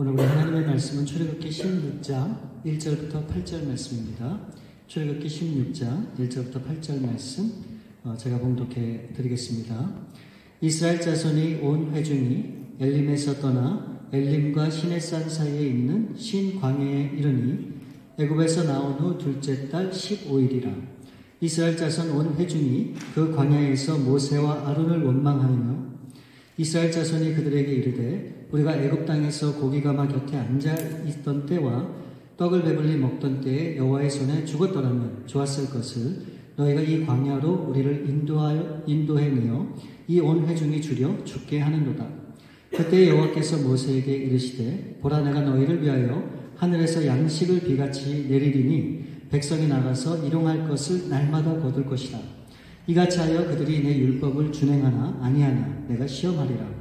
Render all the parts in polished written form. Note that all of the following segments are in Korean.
오늘 우리 하나님의 말씀은 출애굽기 16장 1절부터 8절 말씀입니다. 출애굽기 16장 1절부터 8절 말씀 제가 봉독해 드리겠습니다. 이스라엘 자손이 온 회중이 엘림에서 떠나 엘림과 시내산 사이에 있는 신 광야에 이르니 애굽에서 나온 후 둘째 달 15일이라. 이스라엘 자손 온 회중이 그 광야에서 모세와 아론을 원망하며 이스라엘 자손이 그들에게 이르되 우리가 애굽 땅에서 고기가마 곁에 앉아 있던 때와 떡을 배불리 먹던 때에 여호와의 손에 죽었더라면 좋았을 것을 너희가 이 광야로 우리를 인도해내어 이 온 회중이 주려 죽게 하는도다. 그때 여호와께서 모세에게 이르시되 보라 내가 너희를 위하여 하늘에서 양식을 비같이 내리리니 백성이 나가서 일용할 것을 날마다 거둘 것이다. 이같이 하여 그들이 내 율법을 준행하나 아니하나 내가 시험하리라.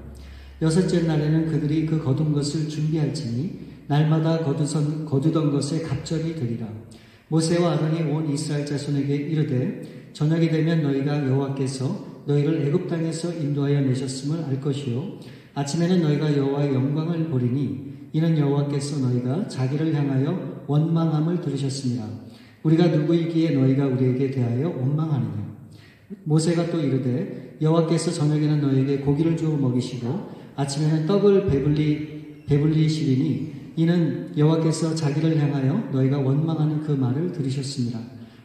여섯째 날에는 그들이 그 거둔 것을 준비할지니 날마다 거두던 것에 갑절이 되리라. 모세와 아론이 온 이스라엘 자손에게 이르되 저녁이 되면 너희가 여호와께서 너희를 애굽 땅에서 인도하여 내셨음을 알 것이요 아침에는 너희가 여호와의 영광을 보리니 이는 여호와께서 너희가 자기를 향하여 원망함을 들으셨습니다. 우리가 누구이기에 너희가 우리에게 대하여 원망하느냐. 모세가 또 이르되 여호와께서 저녁에는 너희에게 고기를 주어 먹이시고 아침에는 떡을 배불리시리니 이는 여호와께서 자기를 향하여 너희가 원망하는 그 말을 들으셨습니다.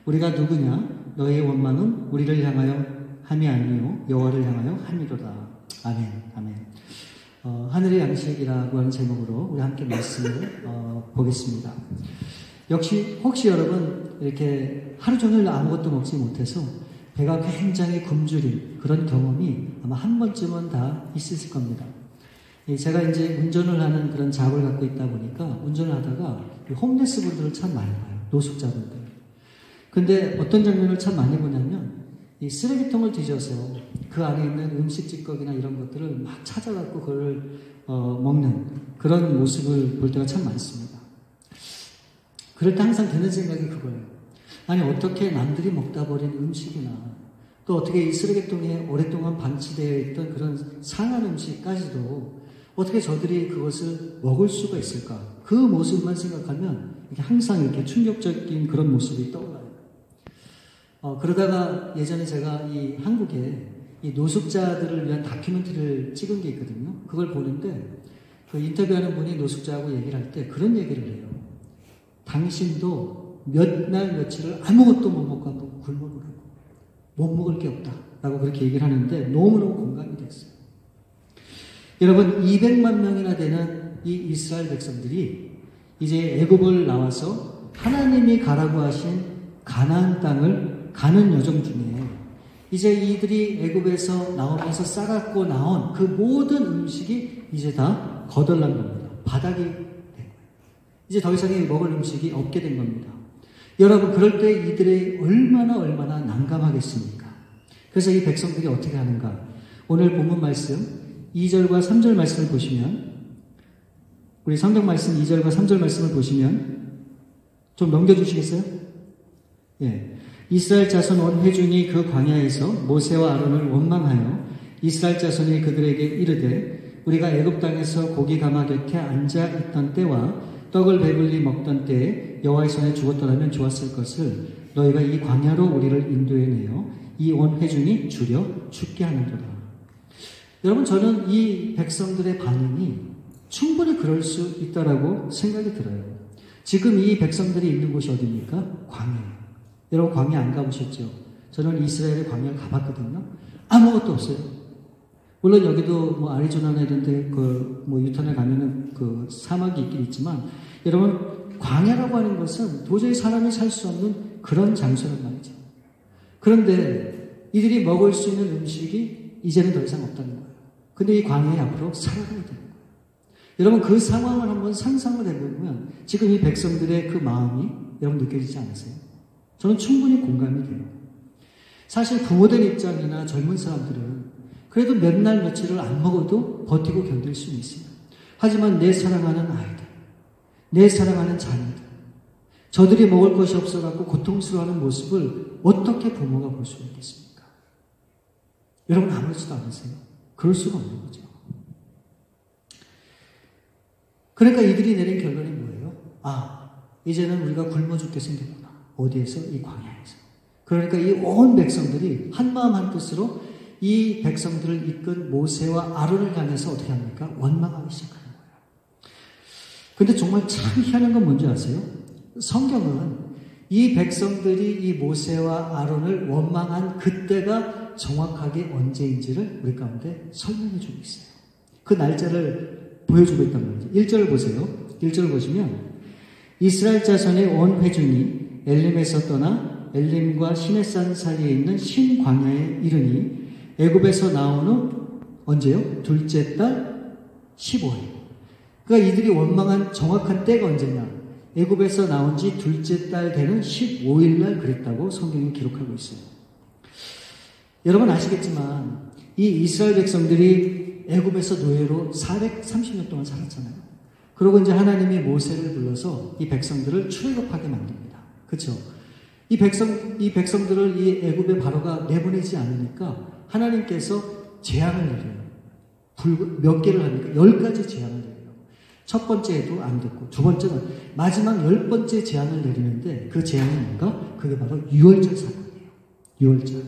우리가 누구냐? 너희의 원망은 우리를 향하여 함이 아니요 여호와를 향하여 함이로다. 아멘. 아멘. 하늘의 양식이라고 하는 제목으로 우리 함께 말씀을 보겠습니다. 역시 혹시 여러분 이렇게 하루 종일 아무것도 먹지 못해서 배가 굉장히 굶주린 그런 경험이 아마 한 번쯤은 다 있으실 겁니다. 제가 이제 운전을 하는 그런 잡을 갖고 있다 보니까 운전을 하다가 홈레스 분들을 참 많이 봐요. 노숙자분들. 근데 어떤 장면을 참 많이 보냐면 이 쓰레기통을 뒤져서 그 안에 있는 음식 찌꺼기나 이런 것들을 막 찾아갖고 그걸 먹는 그런 모습을 볼 때가 참 많습니다. 그럴 때 항상 드는 생각이 그거예요. 아니 어떻게 남들이 먹다 버린 음식이나 또 어떻게 이 쓰레기통에 오랫동안 방치되어 있던 그런 상한 음식까지도 어떻게 저들이 그것을 먹을 수가 있을까? 그 모습만 생각하면 항상 이렇게 충격적인 그런 모습이 떠올라요. 그러다가 예전에 제가 이 한국에 이 노숙자들을 위한 다큐멘터리를 찍은 게 있거든요. 그걸 보는데 그 인터뷰하는 분이 노숙자하고 얘기를 할 때 그런 얘기를 해요. 당신도 몇 날 며칠을 아무것도 못 먹고 굶어보라고. 못 먹을 게 없다. 라고 그렇게 얘기를 하는데 너무너무 공감이 됐어요. 여러분 200만 명이나 되는 이 이스라엘 백성들이 이제 애굽을 나와서 하나님이 가라고 하신 가나안 땅을 가는 여정 중에 이제 이들이 애굽에서 나오면서 싸갖고 나온 그 모든 음식이 이제 다 거덜난 겁니다. 바닥이 된 거예요. 이제 더 이상 먹을 음식이 없게 된 겁니다. 여러분 그럴 때 이들이 얼마나 난감하겠습니까? 그래서 이 백성들이 어떻게 하는가? 오늘 본문 말씀 2절과 3절 말씀을 보시면 우리 성경 말씀 2절과 3절 말씀을 보시면 좀 넘겨주시겠어요? 예. 이스라엘 자손 온 회중이 그 광야에서 모세와 아론을 원망하여 이스라엘 자손이 그들에게 이르되 우리가 애굽 땅에서 고기 가마 곁에 앉아 있던 때와 떡을 배불리 먹던 때에 여호와의 손에 죽었더라면 좋았을 것을 너희가 이 광야로 우리를 인도해내어 이 온 회중이 주려 죽게 하는도다. 여러분 저는 이 백성들의 반응이 충분히 그럴 수 있다라고 생각이 들어요. 지금 이 백성들이 있는 곳이 어디입니까? 광야예요. 여러분 광야 안 가보셨죠? 저는 이스라엘의 광야를 가봤거든요. 아무것도 없어요. 물론 여기도 뭐 아리조나나 이런데 뭐 유타에 가면은 그 사막이 있긴 있지만 여러분 광야라고 하는 것은 도저히 사람이 살 수 없는 그런 장소란 말이죠. 그런데 이들이 먹을 수 있는 음식이 이제는 더 이상 없다는 거예요. 근데 이 광야에 앞으로 살아가야 되는 거예요. 여러분 그 상황을 한번 상상을 해보면 지금 이 백성들의 그 마음이 여러분 느껴지지 않으세요? 저는 충분히 공감이 돼요. 사실 부모된 입장이나 젊은 사람들은 그래도 몇 날 며칠을 안 먹어도 버티고 견딜 수는 있습니다. 하지만 내 사랑하는 아이들, 내 사랑하는 자녀들, 저들이 먹을 것이 없어갖고 고통스러워하는 모습을 어떻게 부모가 볼 수 있겠습니까? 여러분 아무렇지도 않으세요? 그럴 수가 없는 거죠. 그러니까 이들이 내린 결론이 뭐예요? 이제는 우리가 굶어 죽게 생겼구나. 어디에서? 이 광야에서. 그러니까 이 온 백성들이 한마음 한뜻으로 이 백성들을 이끈 모세와 아론을 향해서 어떻게 합니까? 원망하기 시작하는 거예요. 근데 정말 참 희한한 건 뭔지 아세요? 성경은 이 백성들이 이 모세와 아론을 원망한 그때가 정확하게 언제인지를 우리 가운데 설명해 주고 있어요. 그 날짜를 보여주고 있단 말이죠. 1절을 보세요. 1절을 보시면 이스라엘 자손의 온 회중이 엘림에서 떠나 엘림과 시내산 사이에 있는 신광야에 이르니 애굽에서 나온 후 언제요? 둘째 달 15일. 그러니까 이들이 원망한 정확한 때가 언제냐? 애굽에서 나온 지 둘째 달 되는 15일 날 그랬다고 성경이 기록하고 있어요. 여러분 아시겠지만 이 이스라엘 백성들이 애굽에서 노예로 430년 동안 살았잖아요. 그리고 이제 하나님이 모세를 불러서 이 백성들을 출애굽하게 만듭니다. 그렇죠? 이 백성들을 이 애굽의 바로가 내보내지 않으니까 하나님께서 재앙을 내려요. 몇 개를 합니까? 10가지 재앙을 내려요. 첫 번째에도 안 됐고, 두 번째는 마지막 10번째 재앙을 내리는데 그 재앙이 뭔가? 그게 바로 유월절 사건이에요. 유월절.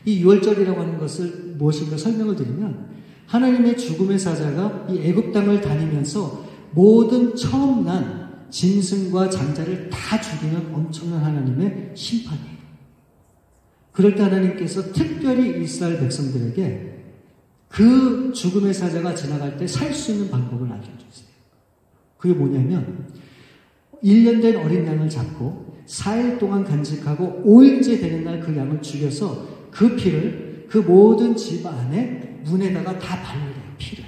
이 유월절이라고 하는 것을 무엇인가 설명을 드리면 하나님의 죽음의 사자가 이 애굽 땅을 다니면서 모든 처음 난 짐승과 장자를 다 죽이는 엄청난 하나님의 심판이에요. 그럴 때 하나님께서 특별히 이스라엘 백성들에게 그 죽음의 사자가 지나갈 때 살 수 있는 방법을 알려주세요. 그게 뭐냐면 1년 된 어린 양을 잡고 4일 동안 간직하고 5일째 되는 날 그 양을 죽여서 그 피를 그 모든 집 안에 문에다가 다 발라요. 피를.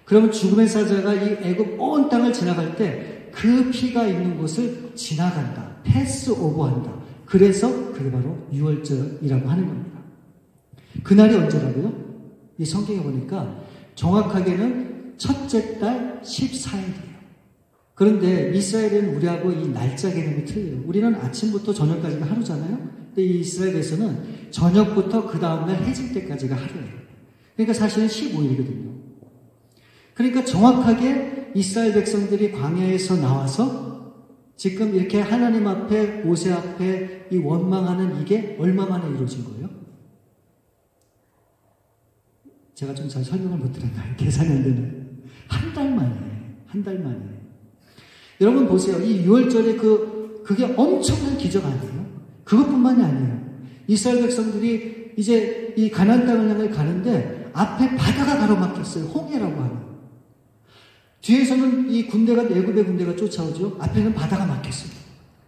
그러면 죽음의 사자가 이 애굽 온 땅을 지나갈 때 그 피가 있는 곳을 지나간다. 패스 오버한다. 그래서 그게 바로 유월절이라고 하는 겁니다. 그날이 언제라고요? 이 성경에 보니까 정확하게는 첫째 달 14일이에요. 그런데 이스라엘은 우리하고 이 날짜 개념이 틀려요. 우리는 아침부터 저녁까지가 하루잖아요. 근데 이 이스라엘에서는 저녁부터 그 다음날 해질 때까지가 하루예요. 그러니까 사실은 15일이거든요. 그러니까 정확하게 이스라엘 백성들이 광야에서 나와서 지금 이렇게 하나님 앞에 모세 앞에 이 원망하는 이게 얼마 만에 이루어진 거예요? 제가 좀 잘 설명을 못 드렸나요? 계산이 안 되나요? 한 달 만에. 한 달 만에. 여러분 보세요. 이 6월절에 그게 엄청난 기적 아니에요? 그것뿐만이 아니에요. 이스라엘 백성들이 이제 이 가나안 땅을 향해 가는데 앞에 바다가 가로막혔어요. 홍해라고 하는. 뒤에서는 이 군대가 애굽의 군대가 쫓아오죠. 앞에는 바다가 막혔어요.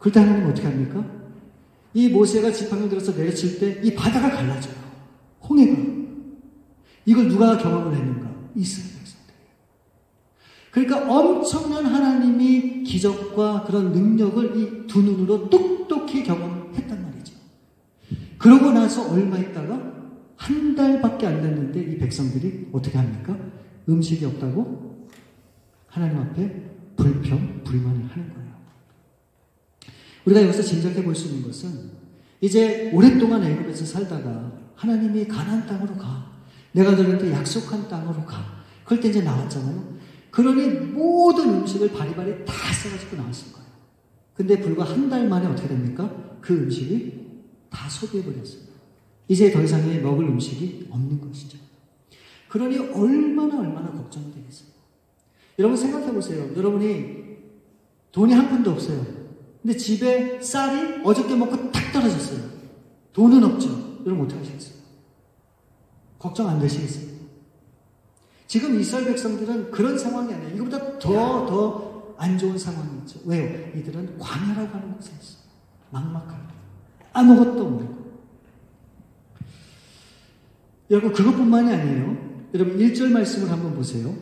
그럴 때 하나님 어떻게 합니까? 이 모세가 지팡이 들어서 내려칠 때 이 바다가 갈라져요. 홍해가. 이걸 누가 경험을 했는가? 이스라엘 백성들. 그러니까 엄청난 하나님이 기적과 그런 능력을 이 두 눈으로 똑똑히 경험했단 말이죠. 그러고 나서 얼마 있다가 한 달밖에 안 됐는데 이 백성들이 어떻게 합니까? 음식이 없다고 하나님 앞에 불만을 하는 거예요. 우리가 여기서 짐작해 볼 수 있는 것은 이제 오랫동안 애굽에서 살다가 하나님이 가나안 땅으로 가. 내가 너희한테 약속한 땅으로 가. 그럴 때 이제 나왔잖아요. 그러니 모든 음식을 바리바리 다 써가지고 나왔을 거예요. 근데 불과 한 달 만에 어떻게 됩니까? 그 음식이 다 소비해버렸어요. 이제 더 이상의 먹을 음식이 없는 것이죠. 그러니 얼마나 걱정이 되겠어요. 여러분 생각해 보세요. 여러분이 돈이 한 푼도 없어요. 근데 집에 쌀이 어저께 먹고 탁 떨어졌어요. 돈은 없죠. 여러분 어떻게 하시겠어요? 걱정 안 되시겠어요? 지금 이스라엘 백성들은 그런 상황이 아니에요. 이거보다 더 안 좋은 상황이죠. 왜요? 이들은 광야라고 하는 곳에 있어요. 막막하게. 아무것도 없는 거. 여러분 그것뿐만이 아니에요. 여러분 1절 말씀을 한번 보세요.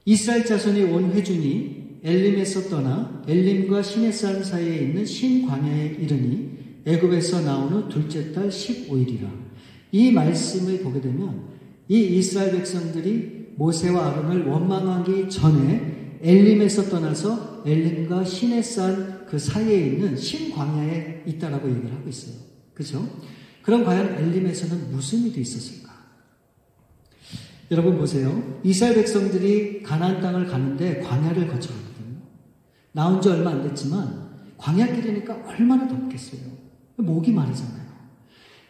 이스라엘 자손이 온 회중이 엘림에서 떠나 엘림과 시내산 사이에 있는 신광야에 이르니 애굽에서 나온 후 둘째 달 15일이라. 이 말씀을 보게 되면 이 이스라엘 백성들이 모세와 아론을 원망하기 전에 엘림에서 떠나서 엘림과 시내산 그 사이에 있는 신광야에 있다라고 얘기를 하고 있어요. 그렇죠? 그럼 과연 엘림에서는 무슨 일이 있었을까? 여러분 보세요. 이스라엘 백성들이 가나안 땅을 가는데 광야를 거쳐가거든요. 나온 지 얼마 안 됐지만 광야길이니까 얼마나 덥겠어요. 목이 마르잖아요.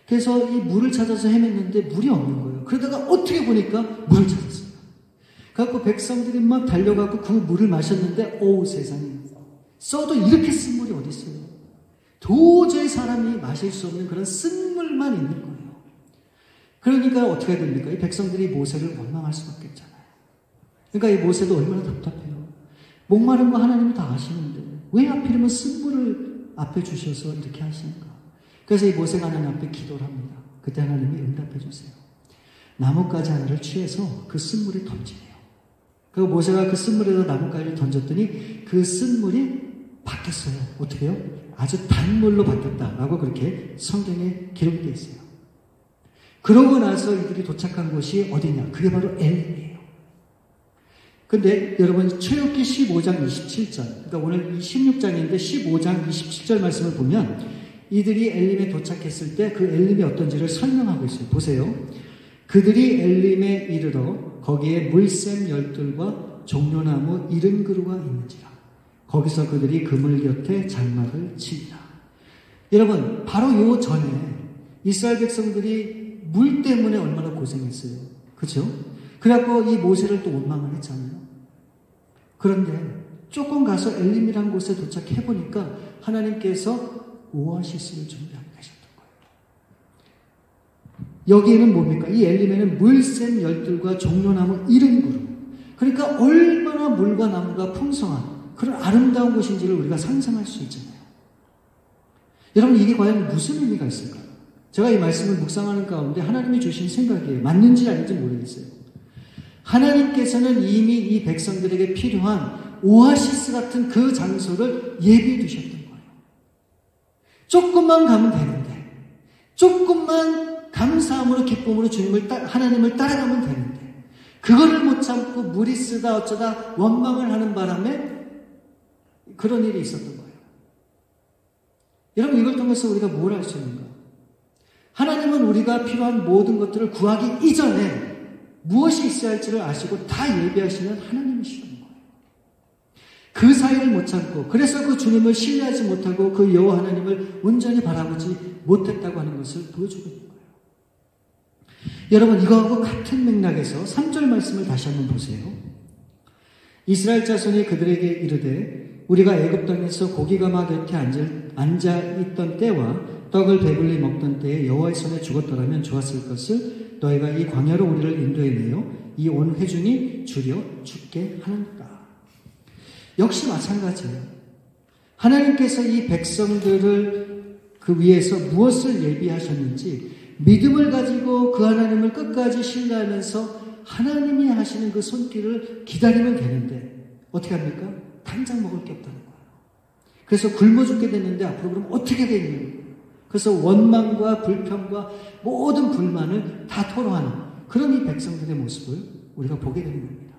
그래서 이 물을 찾아서 헤맸는데 물이 없는 거예요. 그러다가 어떻게 보니까 물을 찾았어요. 그래서 백성들이 막 달려가고 그 물을 마셨는데 오 세상에, 써도 이렇게 쓴 물이 어디 있어요. 도저히 사람이 마실 수 없는 그런 쓴 물만 있는 거예요. 그러니까 어떻게 됩니까? 이 백성들이 모세를 원망할 수밖에 없잖아요. 그러니까 이 모세도 얼마나 답답해요. 목마른 거 하나님이 다 아시는데 왜 하필이면 쓴 물을 앞에 주셔서 이렇게 하시는가? 그래서 이 모세가 하나님 앞에 기도를 합니다. 그때 하나님이 응답해 주세요. 나뭇가지 하나를 취해서 그 쓴물에 던지네요. 그리고 모세가 그 쓴물에다 나뭇가지를 던졌더니 그 쓴물이 바뀌었어요. 어떻게 해요? 아주 단물로 바뀌었다라고 그렇게 성경에 기록이 되어 있어요. 그러고 나서 이들이 도착한 곳이 어디냐? 그게 바로 엘림이에요. 근데 여러분 출애굽기 15장 27절, 그러니까 오늘 16장인데 15장 27절 말씀을 보면 이들이 엘림에 도착했을 때 그 엘림이 어떤지를 설명하고 있어요. 보세요. 그들이 엘림에 이르러 거기에 물샘 열둘과 종려나무 70그루가 있는지라. 거기서 그들이 그물 곁에 장막을 치니라. 여러분 바로 요 전에 이스라엘 백성들이 물 때문에 얼마나 고생했어요. 그렇죠? 그래갖고 이 모세를 또 원망을 했잖아요. 그런데 조금 가서 엘림이라는 곳에 도착해보니까 하나님께서 오아시스를 준비하고 계셨던 거예요. 여기에는 뭡니까? 이 엘림에는 물샘 열둘과 종려나무 70그루. 그러니까 얼마나 물과 나무가 풍성한 그런 아름다운 곳인지를 우리가 상상할 수 있잖아요. 여러분 이게 과연 무슨 의미가 있을까요? 제가 이 말씀을 묵상하는 가운데 하나님이 주신 생각이에요. 맞는지 아닌지 모르겠어요. 하나님께서는 이미 이 백성들에게 필요한 오아시스 같은 그 장소를 예비해 두셨던 거예요. 조금만 가면 되는데, 조금만 감사함으로 기쁨으로 하나님을 따라가면 되는데, 그거를 못 참고 물이 쓰다 어쩌다 원망을 하는 바람에 그런 일이 있었던 거예요. 여러분 이걸 통해서 우리가 뭘 할 수 있는가? 하나님은 우리가 필요한 모든 것들을 구하기 이전에 무엇이 있어야 할지를 아시고 다 예비하시는 하나님이시라는 거예요. 그 사이를 못 참고 그래서 그 주님을 신뢰하지 못하고 그 여호와 하나님을 온전히 바라보지 못했다고 하는 것을 보여주고 있는 거예요. 여러분 이거하고 같은 맥락에서 3절 말씀을 다시 한번 보세요. 이스라엘 자손이 그들에게 이르되 우리가 애굽 땅에서 고기가마 곁에 앉아있던 때와 떡을 배불리 먹던 때에 여호와의 손에 죽었더라면 좋았을 것을 너희가 이 광야로 우리를 인도해내어 이 온 회중이 주려 죽게 하는가. 역시 마찬가지예요. 하나님께서 이 백성들을 그 위에서 무엇을 예비하셨는지 믿음을 가지고 그 하나님을 끝까지 신뢰하면서 하나님이 하시는 그 손길을 기다리면 되는데 어떻게 합니까? 당장 먹을 게 없다는 거예요. 그래서 굶어 죽게 됐는데 앞으로 그럼 어떻게 되느냐. 그래서 원망과 불평과 모든 불만을 다 토로하는 그런 이 백성들의 모습을 우리가 보게 되는 겁니다.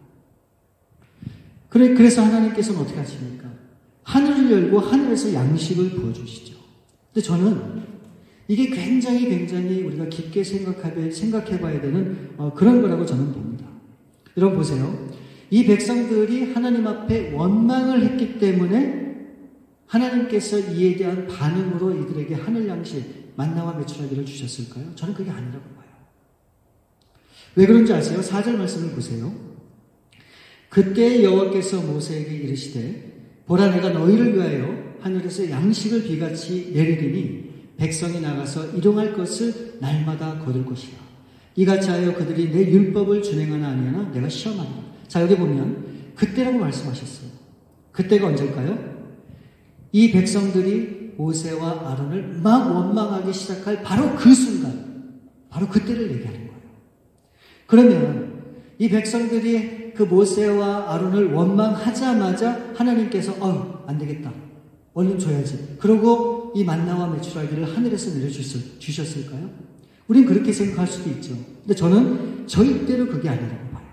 그래서 하나님께서는 어떻게 하십니까? 하늘을 열고 하늘에서 양식을 부어주시죠. 근데 저는 이게 굉장히 우리가 깊게 생각해 봐야 되는 그런 거라고 저는 봅니다. 여러분 보세요. 이 백성들이 하나님 앞에 원망을 했기 때문에 하나님께서 이에 대한 반응으로 이들에게 하늘 양식, 만나와 메추라기를 주셨을까요? 저는 그게 아니라고 봐요. 왜 그런지 아세요? 4절 말씀을 보세요. 그때 여호와께서 모세에게 이르시되 보라 내가 너희를 위하여 하늘에서 양식을 비같이 내리리니 백성이 나가서 일용할 것을 날마다 거둘 것이라. 이같이 하여 그들이 내 율법을 준행하나 아니하나 내가 시험하리라. 자 여기 보면 그때라고 말씀하셨어요. 그때가 언제일까요? 이 백성들이 모세와 아론을 막 원망하기 시작할 바로 그 순간, 바로 그때를 얘기하는 거예요. 그러면 이 백성들이 그 모세와 아론을 원망하자마자 하나님께서 안 되겠다. 얼른 줘야지. 그러고 이 만나와 메추라기를 하늘에서 내려주셨을까요? 우린 그렇게 생각할 수도 있죠. 근데 저는 절대로 그게 아니라고 봐요.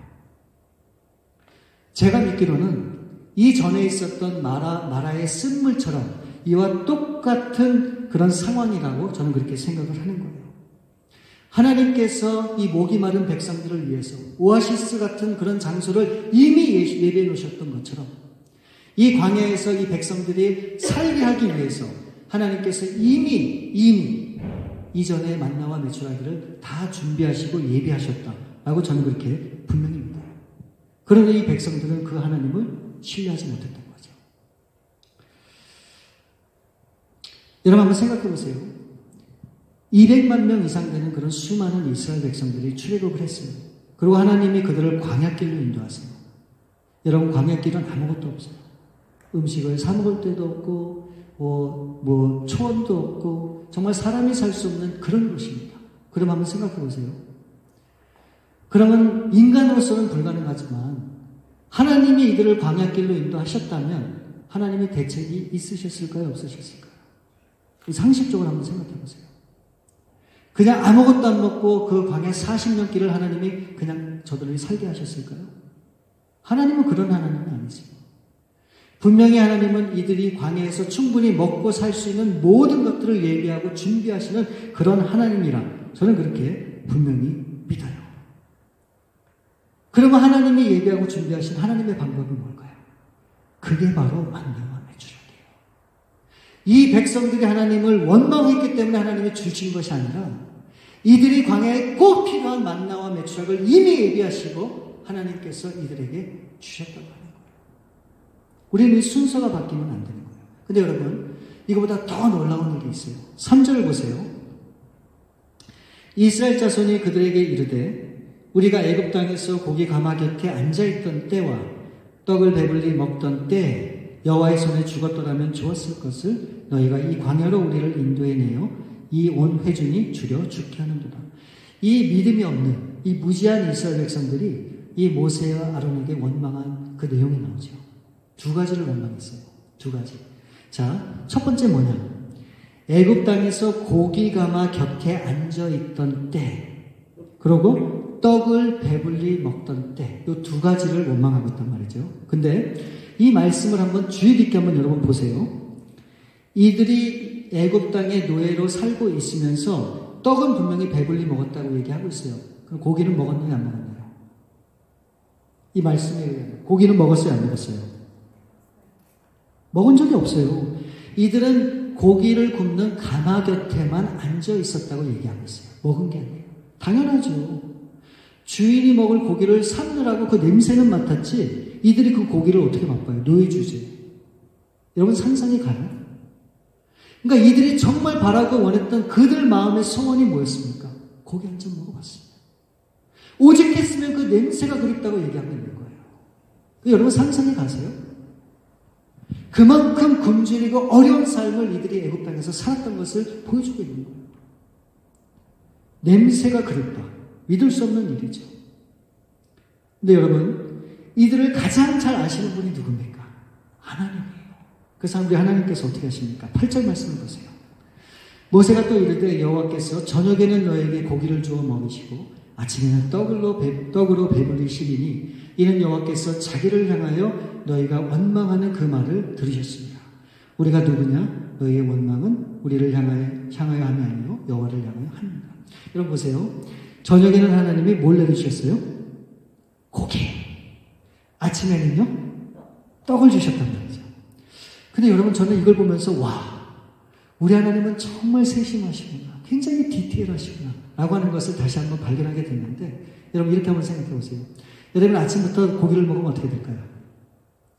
제가 믿기로는 이전에 있었던 마라의 쓴물처럼 이와 똑같은 그런 상황이라고 저는 그렇게 생각을 하는 거예요. 하나님께서 이 목이 마른 백성들을 위해서 오아시스 같은 그런 장소를 이미 예배해 놓으셨던 것처럼 이 광야에서 이 백성들이 살게 하기 위해서 하나님께서 이미 이전에 만나와 메추라기를 다 준비하시고 예비하셨다라고 저는 그렇게 분명히 믿어요. 그런데 이 백성들은 그 하나님을 신뢰하지 못했던 거죠. 여러분 한번 생각해 보세요. 200만 명 이상 되는 그런 수많은 이스라엘 백성들이 출애굽을 했어요. 그리고 하나님이 그들을 광야길로 인도하세요. 여러분 광야길은 아무것도 없어요. 음식을 사 먹을 데도 없고 초원도 없고 정말 사람이 살 수 없는 그런 곳입니다. 그럼 한번 생각해 보세요. 그러면 인간으로서는 불가능하지만 하나님이 이들을 광야길로 인도하셨다면 하나님의 대책이 있으셨을까요? 없으셨을까요? 상식적으로 한번 생각해 보세요. 그냥 아무것도 안 먹고 그 광야 40년 길을 하나님이 그냥 저들을 살게 하셨을까요? 하나님은 그런 하나님은 아니죠. 분명히 하나님은 이들이 광야에서 충분히 먹고 살 수 있는 모든 것들을 예비하고 준비하시는 그런 하나님이라 저는 그렇게 분명히 믿어요. 그러면 하나님이 예비하고 준비하신 하나님의 방법이 뭘까요? 그게 바로 만나와 메추라기예요. 이 백성들이 하나님을 원망했기 때문에 하나님이 주신 것이 아니라 이들이 광야에 꼭 필요한 만나와 메추라기를 이미 예비하시고 하나님께서 이들에게 주셨다고 하는 거예요. 우리는 이 순서가 바뀌면 안 되는 거예요. 근데 여러분 이거보다 더 놀라운 일이 있어요. 3절을 보세요. 이스라엘 자손이 그들에게 이르되 우리가 애굽 땅에서 고기 가마 곁에 앉아있던 때와 떡을 배불리 먹던 때에 여호와의 손에 죽었더라면 좋았을 것을 너희가 이 광야로 우리를 인도해내어 이 온 회중이 줄여 죽게 하는도다. 이 믿음이 없는 이 무지한 이스라엘 백성들이 이 모세와 아론에게 원망한 그 내용이 나오죠. 두 가지를 원망했어요. 두 가지. 자, 첫 번째 뭐냐? 애굽 땅에서 고기 가마 곁에 앉아있던 때, 그리고 떡을 배불리 먹던 때, 이 두 가지를 원망하고 있단 말이죠. 근데 이 말씀을 한번 주의 깊게 한번 여러분 보세요. 이들이 애굽 땅의 노예로 살고 있으면서 떡은 분명히 배불리 먹었다고 얘기하고 있어요. 그럼 고기는 먹었나요, 안 먹었나요? 이 말씀에 의하면 고기는 먹었어요, 안 먹었어요? 먹은 적이 없어요. 이들은 고기를 굽는 가마 곁에만 앉아 있었다고 얘기하고 있어요. 먹은 게 아니에요. 당연하죠. 주인이 먹을 고기를 삶느라고 그 냄새는 맡았지 이들이 그 고기를 어떻게 맛봐요? 노예 주제. 여러분 상상이 가요? 그러니까 이들이 정말 바라고 원했던 그들 마음의 소원이 뭐였습니까? 고기 한 점 먹어봤습니다. 오직 했으면 그 냄새가 그립다고 얘기하고 있는 거예요. 여러분 상상이 가세요? 그만큼 굶주리고 어려운 삶을 이들이 애굽 땅에서 살았던 것을 보여주고 있는 거예요. 냄새가 그립다. 믿을 수 없는 일이죠. 근데 여러분, 이들을 가장 잘 아시는 분이 누굽니까? 하나님이에요. 그래서 우리 하나님께서 어떻게 하십니까? 8절 말씀을 보세요. 모세가 또 이르되 여호와께서 저녁에는 너에게 고기를 주어 먹이시고 아침에는 떡으로 배불리시리니 이는 여호와께서 자기를 향하여 너희가 원망하는 그 말을 들으셨습니다. 우리가 누구냐? 너희의 원망은 우리를 향하여 함이 아니요 여호와를 향하여 합니다. 여러분 보세요. 저녁에는 하나님이 뭘 내려주셨어요? 고기. 아침에는요? 떡을 주셨단 말이죠. 근데 여러분 저는 이걸 보면서 와, 우리 하나님은 정말 세심하시구나. 굉장히 디테일하시구나. 라고 하는 것을 다시 한번 발견하게 됐는데 여러분 이렇게 한번 생각해 보세요. 여러분 아침부터 고기를 먹으면 어떻게 될까요?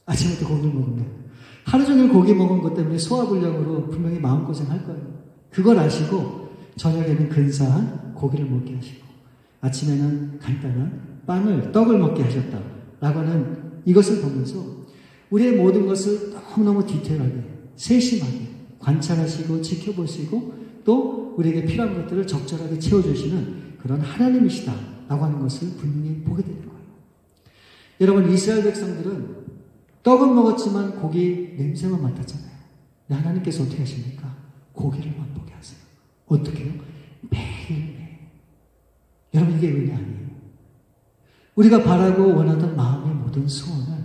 아침부터 고기를 먹으면 하루 종일 고기 먹은 것 때문에 소화불량으로 분명히 마음고생할 거예요. 그걸 아시고 저녁에는 근사한 고기를 먹게 하시고 아침에는 간단한 떡을 먹게 하셨다라고 하는 이것을 보면서 우리의 모든 것을 너무너무 디테일하게 세심하게 관찰하시고 지켜보시고 또 우리에게 필요한 것들을 적절하게 채워주시는 그런 하나님이시다라고 하는 것을 분명히 보게 되는 거예요. 여러분 이스라엘 백성들은 떡은 먹었지만 고기 냄새만 맡았잖아요. 근데 하나님께서 어떻게 하십니까? 고기를 맛보게 하세요. 어떻게요? 매일매일. 여러분 이게 은혜 아니에요? 우리가 바라고 원하던 마음의 모든 소원을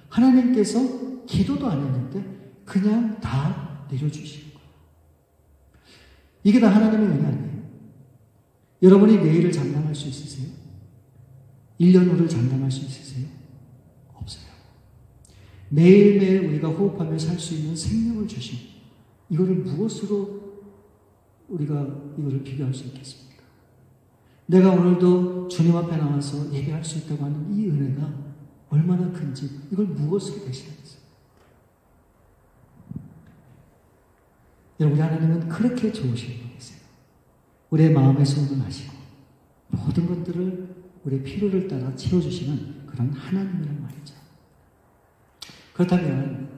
하나님께서 기도도 안 했는데 그냥 다 내려주시는 거예요. 이게 다 하나님의 은혜 아니에요? 여러분이 내일을 장담할 수 있으세요? 1년 후를 장담할 수 있으세요? 없어요. 매일매일 우리가 호흡하며 살 수 있는 생명을 주신 이거를 무엇으로 우리가 이거를 비교할 수 있겠습니까? 내가 오늘도 주님 앞에 나와서 예배할 수 있다고 하는 이 은혜가 얼마나 큰지 이걸 무엇으로 대신하겠어요? 여러분, 우리 하나님은 그렇게 좋으신 분이세요. 우리의 마음의 소원을 아시고 모든 것들을 우리의 필요를 따라 채워주시는 그런 하나님이란 말이죠. 그렇다면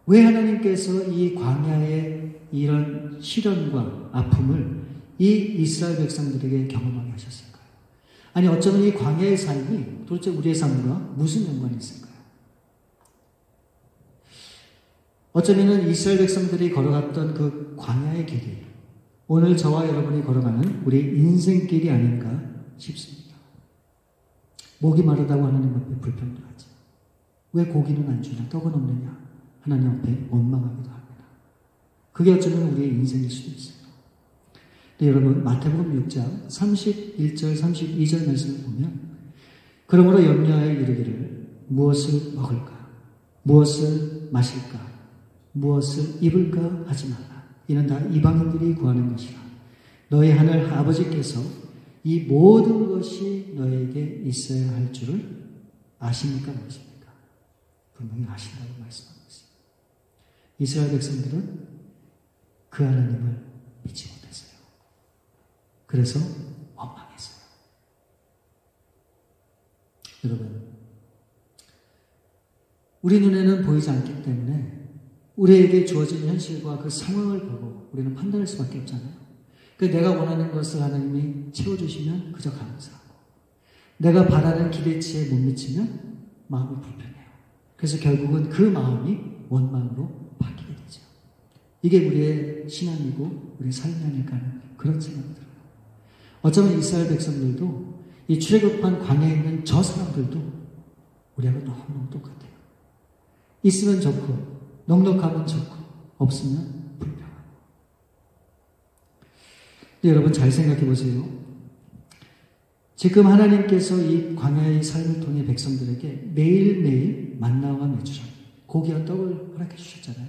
왜 하나님께서 이 광야의 이런 시련과 아픔을 이 이스라엘 백성들에게 경험하게 하셨을까요? 아니, 어쩌면 이 광야의 삶이 도대체 우리의 삶과 무슨 연관이 있을까요? 어쩌면 이스라엘 백성들이 걸어갔던 그 광야의 길이 오늘 저와 여러분이 걸어가는 우리의 인생길이 아닌가 싶습니다. 목이 마르다고 하나님 앞에 불평도 하지. 왜 고기는 안 주냐, 떡은 없느냐, 하나님 앞에 원망하기도 합니다. 그게 어쩌면 우리의 인생일 수도 있어요. 근데 여러분, 마태복음 6장 31절 32절 말씀을 보면 그러므로 염려하여 이르기를 무엇을 먹을까, 무엇을 마실까, 무엇을 입을까 하지 말라. 이는 다 이방인들이 구하는 것이라. 너희 하늘 아버지께서 이 모든 것이 너에게 있어야 할 줄을 아십니까? 모르십니까? 분명히 아신다고 말씀하고 있습니다. 이스라엘 백성들은 그 하나님을 믿지 못했어요. 그래서 원망했어요. 여러분, 우리 눈에는 보이지 않기 때문에 우리에게 주어진 현실과 그 상황을 보고 우리는 판단할 수밖에 없잖아요. 그러니까 내가 원하는 것을 하나님이 채워주시면 그저 감사하고, 내가 바라는 기대치에 못 미치면 마음이 불편해요. 그래서 결국은 그 마음이 원망으로 바뀌게 되죠. 이게 우리의 신앙이고 우리의 삶이 아닐까 하는 그런 생각이 들어요. 어쩌면 이스라엘 백성들도 이 출애굽한 광야에 있는 저 사람들도 우리하고 너무너무 똑같아요. 있으면 좋고 넉넉하면 좋고 없으면 불평하고. 여러분, 잘 생각해 보세요. 지금 하나님께서 이 광야의 삶을 통해 백성들에게 매일매일 만나와 메추라, 고기와 떡을 허락해 주셨잖아요.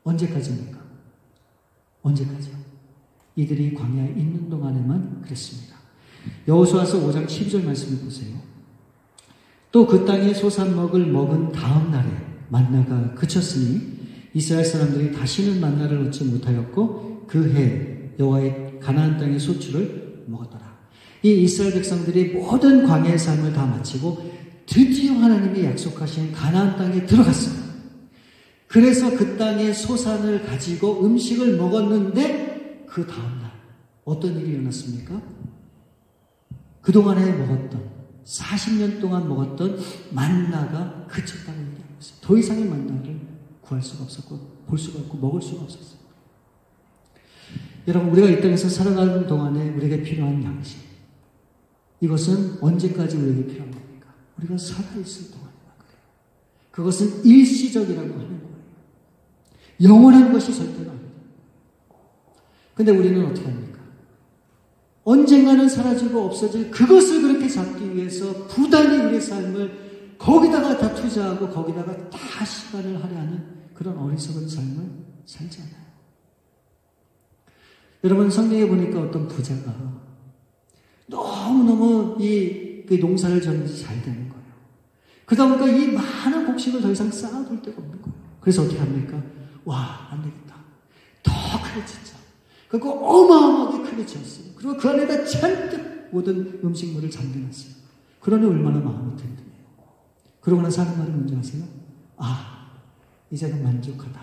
언제까지입니까? 언제까지요? 이들이 광야에 있는 동안에만 그랬습니다. 여호수아서 5장 12절 말씀을 보세요. 또 그 땅에 소산먹을 먹은 다음 날에 만나가 그쳤으니 이스라엘 사람들이 다시는 만나를 얻지 못하였고 그 해 여호와의 가나안 땅의 소출을 먹었더라. 이 이스라엘 백성들이 모든 광야의 삶을 다 마치고 드디어 하나님이 약속하신 가나안 땅에 들어갔어요. 그래서 그 땅의 소산을 가지고 음식을 먹었는데 그 다음날 어떤 일이 일어났습니까? 그동안에 먹었던 40년 동안 먹었던 만나가 그쳤다고 얘기하고 있어요. 더 이상의 만나를 구할 수가 없었고 볼 수가 없고 먹을 수가 없었어요. 여러분, 우리가 이 땅에서 살아가는 동안에 우리에게 필요한 양식, 이것은 언제까지 우리에게 필요한 겁니까? 우리가 살아있을 동안에만 그래요. 그것은 일시적이라고 하는 거예요. 영원한 것이 절대로 아니다. 근데 우리는 어떻게 합니까? 언젠가는 사라지고 없어질 그것을 그렇게 잡기 위해서 부단히 우리의 삶을 거기다가 다 투자하고 거기다가 다 시간을 할애하는 그런 어리석은 삶을 살지 않아요. 여러분, 성경에 보니까 어떤 부자가 너무너무 이 농사를 지었는지 잘 되는 거예요. 그러다 보니까 이 많은 곡식을 더 이상 쌓아둘 데가 없는 거예요. 그래서 어떻게 합니까? 와, 안 되겠다. 더 크게 짓자. 그리고 어마어마하게 크게 지었어요. 그리고 그 안에다 잔뜩 모든 음식물을 잠겨놨어요. 그러니 얼마나 마음이 든든해요. 그러고 나서 하는 말이 뭔지 아세요? 아, 이제는 만족하다.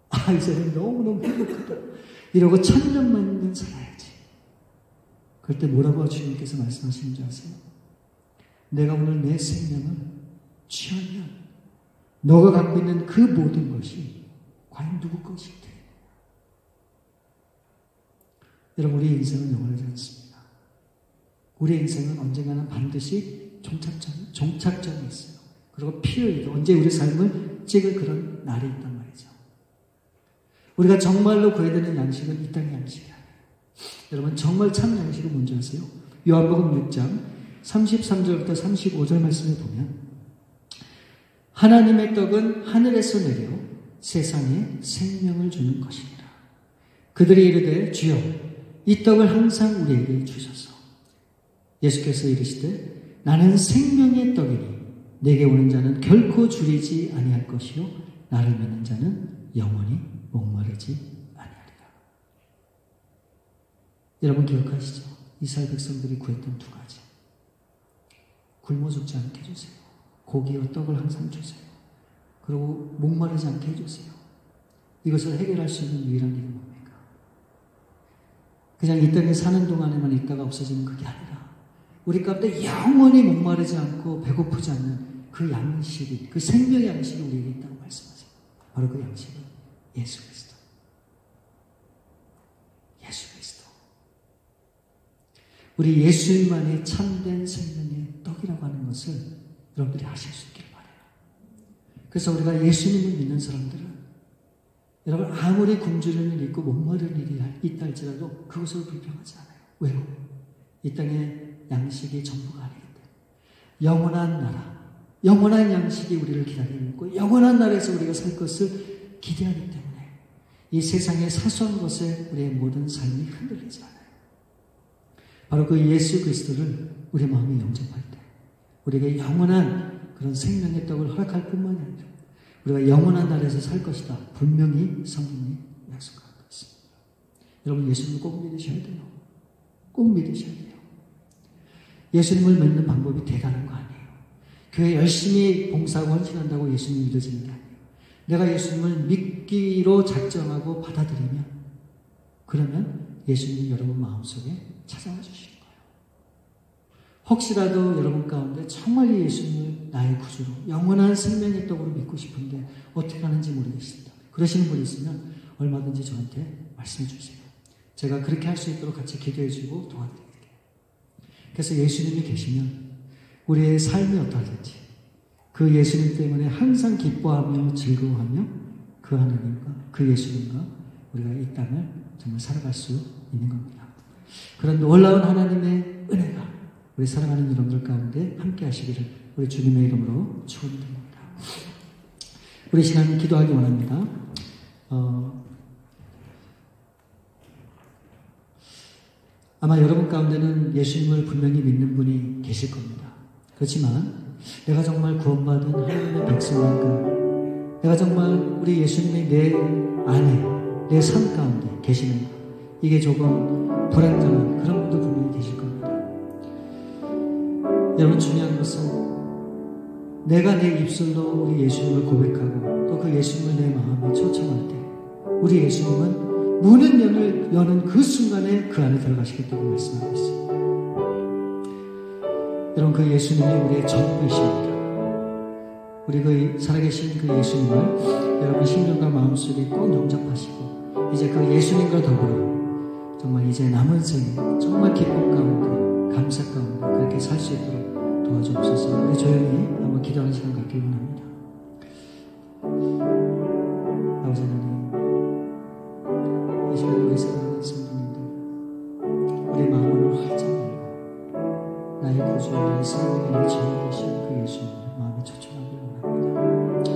아, 이제는 너무너무 행복하다. 이러고 천년만년 살아야지. 그럴 때 뭐라고 주님께서 말씀하시는지 아세요? 내가 오늘 내 생명을 취하면 너가 갖고 있는 그 모든 것이 과연 누구 것인데? 여러분, 우리의 인생은 영원하지 않습니다. 우리의 인생은 언젠가는 반드시 종착점이 있어요. 그리고 피 흘리고 언제 우리 삶을 찍을 그런 날이 있단 말이죠. 우리가 정말로 구해야 되는 양식은 이 땅의 양식이 아니에요. 여러분 정말 참 양식은 뭔지 아세요? 요한복음 6장 33절부터 35절 말씀을 보면 하나님의 떡은 하늘에서 내려 세상에 생명을 주는 것이니라. 그들이 이르되 주여 이 떡을 항상 우리에게 주소서. 예수께서 이르시되 나는 생명의 떡이니 내게 오는 자는 결코 줄이지 아니할 것이요 나를 믿는 자는 영원히 목마르지 아니하리라. 여러분 기억하시죠? 이스라엘 백성들이 구했던 두 가지. 굶어 죽지 않게 해주세요. 고기와 떡을 항상 주세요. 그리고 목마르지 않게 해주세요. 이것을 해결할 수 있는 유일한 길은 뭡니까? 그냥 이 땅에 사는 동안에만 있다가 없어지는 그게 아니라 우리 가운데 영원히 목마르지 않고 배고프지 않는 그 양식이, 그 생명의 양식이 우리에게 있다고 말씀하세요. 바로 그 양식은 예수 그리스도. 예수 그리스도. 우리 예수님만이 참된 생명의 떡이라고 하는 것을 여러분들이 아실 수 있기를 바라요. 그래서 우리가 예수님을 믿는 사람들은 여러분 아무리 굶주리는 일이 있고 목마른 일이 있다 할지라도 그것을 불평하지 않아요. 왜요? 이 땅의 양식이 전부가 아니기 때문에. 영원한 나라, 영원한 양식이 우리를 기다리고 있고 영원한 나라에서 우리가 살 것을 기대하기 때문에 이 세상의 사소한 것에 우리의 모든 삶이 흔들리지 않아요. 바로 그 예수 그리스도를 우리 마음에 영접할 때 우리에게 영원한 그런 생명의 떡을 허락할 뿐만이 아니라 우리가 영원한 나라에서 살 것이다. 분명히 성경이 약속하고 있습니다. 여러분 예수님을 꼭 믿으셔야 돼요. 꼭 믿으셔야 돼요. 예수님을 믿는 방법이 대단한 거 아니에요. 교회 열심히 봉사하고 헌신한다고 예수님이 믿어지는 게 아니에요. 내가 예수님을 믿기로 작정하고 받아들이면 그러면 예수님이 여러분 마음속에 찾아와 주시는 거예요. 혹시라도 여러분 가운데 정말 예수님을 나의 구주로 영원한 생명의 떡으로 믿고 싶은데 어떻게 하는지 모르겠습니다. 그러시는 분이 있으면 얼마든지 저한테 말씀해 주세요. 제가 그렇게 할 수 있도록 같이 기도해 주고 도와드릴게요. 그래서 예수님이 계시면 우리의 삶이 어떠하든지 그 예수님 때문에 항상 기뻐하며 즐거워하며 그 하나님과 그 예수님과 우리가 이 땅을 정말 살아갈 수 있는 겁니다. 그런 놀라운 하나님의 은혜가 우리 사랑하는 여러분들 가운데 함께 하시기를 우리 주님의 이름으로 축원드립니다. 우리 시간 기도하기 원합니다. 아마 여러분 가운데는 예수님을 분명히 믿는 분이 계실 겁니다. 그렇지만 내가 정말 구원받은 하나님의 백성인가? 내가 정말 우리 예수님이 내 안에, 내 삶 가운데 계시는가? 이게 조금 불안정한 그런 분도 분명히 계실 겁니다. 여러분 중요한 것은 내가 내 입술로 우리 예수님을 고백하고 또 그 예수님을 내 마음에 초청할 때 우리 예수님은 문을 여는 그 순간에 그 안에 들어가시겠다고 말씀하고 있어요. 여러분 그 예수님이 우리의 전부이십니다. 우리 그 살아계신 그 예수님을 여러분 심령과 마음속에 꼭 영접하시고 이제 그 예수님과 더불어 정말 이제 남은 생에 정말 기쁨 가운데 감사 가운데 그렇게 살 수 있도록 도와주옵소서. 우리 조용히 한번 기도하는 시간 갖기 원합니다. 아버지 하나님, 이 시간에 우리 사랑하는 성도님들 우리 마음을 활짝 열고 나의 구주, 나의 생명에 나의 전에 계신 그 예수님을 마음에 초청하기 원합니다.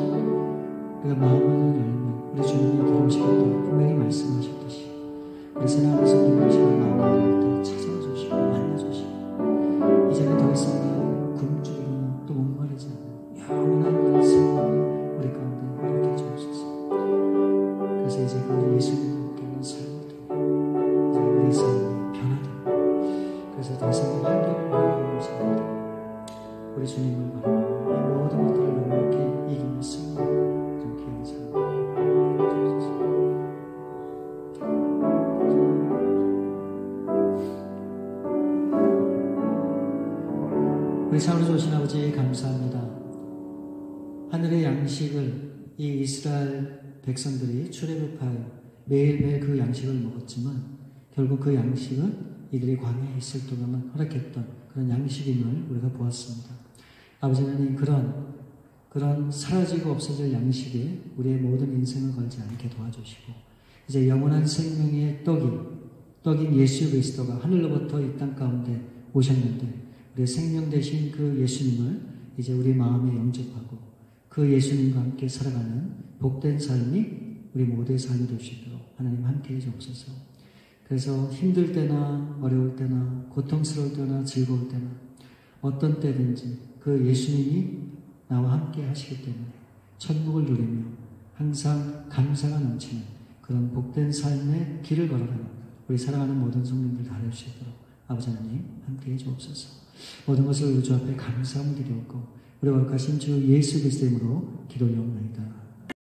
우리가 마음을 열면 우리 주님이 들어오시겠다 분명히 말씀하셨듯이 우리 사랑하는 성도님들 이 시간 마음을 열 때 찾아와 주시고 만나주시고 이제는 더 이상 굶주리거나 또 목마르지 않는 영원한 생명을 우리 가운데 이렇게 주옵소서. 그래서 이제 그 예수님과 함께하는 삶을 통해 이제 우리 삶이 변화되고 그래서 더 이상 환경을 바라보지 않고 우리 주님을 바라보며 이 모든 것들을 넉넉히 이기며 승리하는 그런 귀한 삶을 주옵소서. 우리 참으로 좋으신 아버지 감사합니다. 하늘의 양식을 이 이스라엘 백성들이 출애굽하여 매일매일 그 양식을 먹었지만 결국 그 양식은 이들이 광야에 있을 동안만 허락했던 그런 양식임을 우리가 보았습니다. 아버지 하나님 그런 사라지고 없어질 양식에 우리의 모든 인생을 걸지 않게 도와주시고 이제 영원한 생명의 떡이 떡인 예수 그리스도가 하늘로부터 이 땅 가운데 오셨는데 우리의 생명 되신 그 예수님을 이제 우리 마음에 영접하고 그 예수님과 함께 살아가는 복된 삶이 우리 모두의 삶이 될 수 있도록 하나님 함께해 주옵소서. 그래서 힘들 때나 어려울 때나 고통스러울 때나 즐거울 때나 어떤 때든지 그 예수님이 나와 함께 하시기 때문에 천국을 누리며 항상 감사가 넘치는 그런 복된 삶의 길을 걸어가는 우리 사랑하는 모든 성도님들 다 될 수 있도록 아버지 하나님 함께해 주옵소서. 모든 것을 우리 주 앞에 감사함 드리옵고 우리 거룩하신 주 예수 그리스도 이름으로 기도하옵나이다.